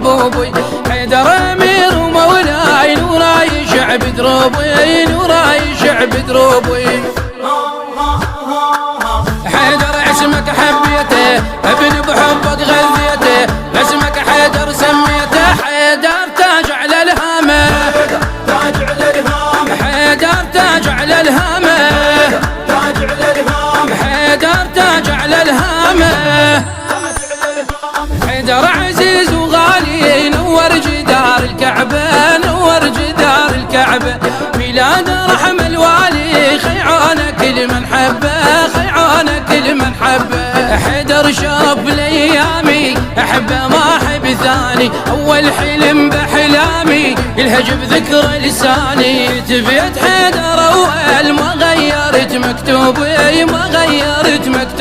محبوبي، حيدر امير ومولاي نوراي شعب دروبي، نوراي شعب دروبي. حيدر اسمك حبيته ابن بحبك غذيته، اسمك حيدر سميته، حيدر تاج على الهامه، تاج على الهامه، حيدر تاج على الهامه، تاج على الهامه، حيدر تاج على الهامه. حيدر عزيز وغالي نور جدار الكعبه، نور جدار الكعبه، ميلاد رحم الوالي خيعانه كل من حبه، خيعانه كل من حبه. حيدر شاف الايامي احبه ما احب ثاني، اول حلم بحلامي يلهج بذكر لساني، تبيت حيدر اول ما غيرت مكتوبي، ما غيرت مكتوبي.